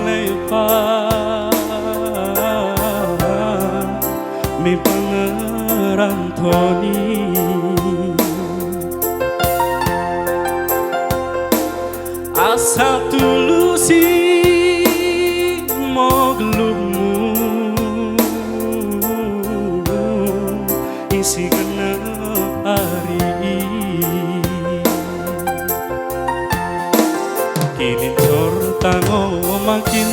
lepas mi pangeran Tony asa tulusi moglumu isi genep hari kini tango makin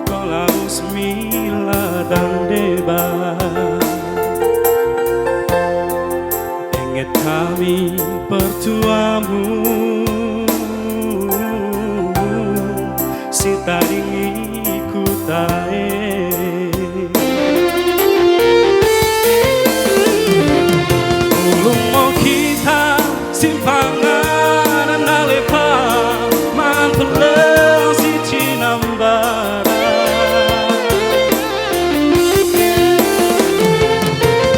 kolaus mila dan deba ingat kami pertuamu si taringi kutae ulung mau kita simpangan nalepa manteleng si cinambara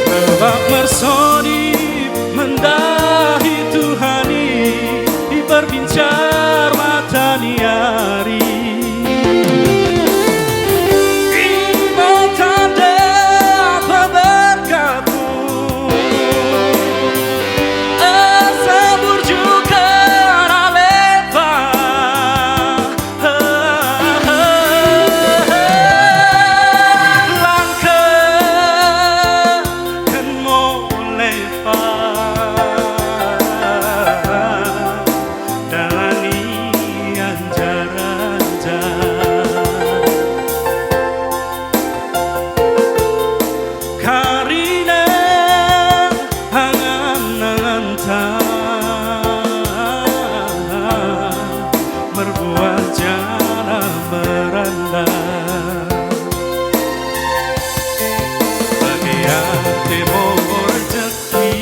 tebak mersoni mendahi Tuhani diperbincar mata niari berbuat jalan beranda bagi hati mau rezeki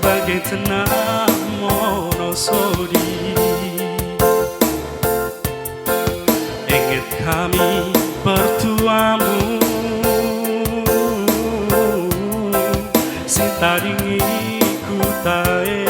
bagi tenang monosodi ingat kami pertuamu si taringi kutae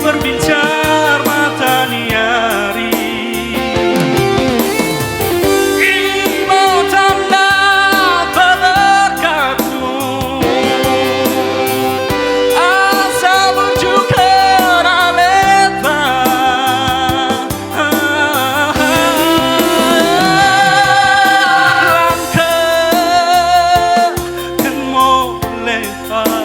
berbincang mata niari imo tanda berkatmu asa berjuka raleba langkah kan mau lepas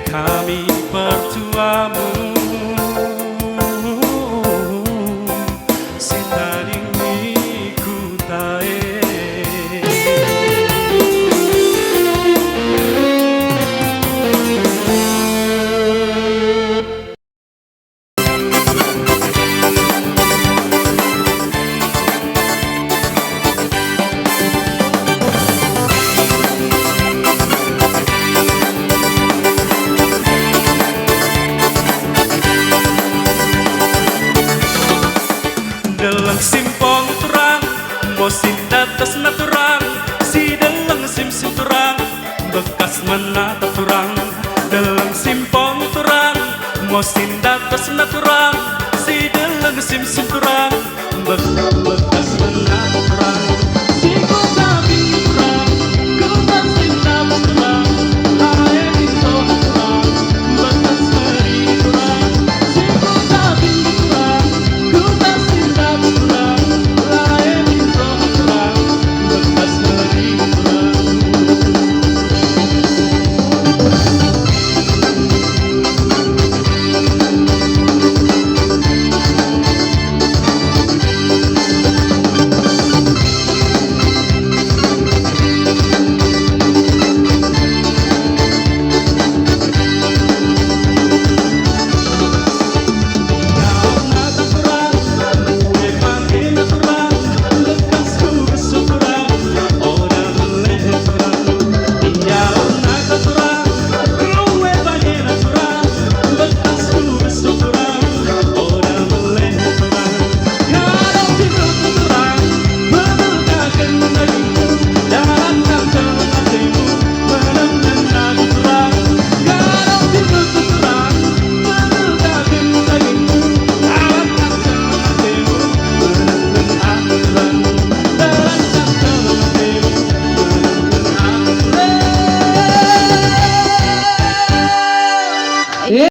kami pertuamu simpong turang mosin datas na turang si dalang sim turang bekas mana turang dalang simpong turang mosin datas na turang si dalang sim turang bekas mana turang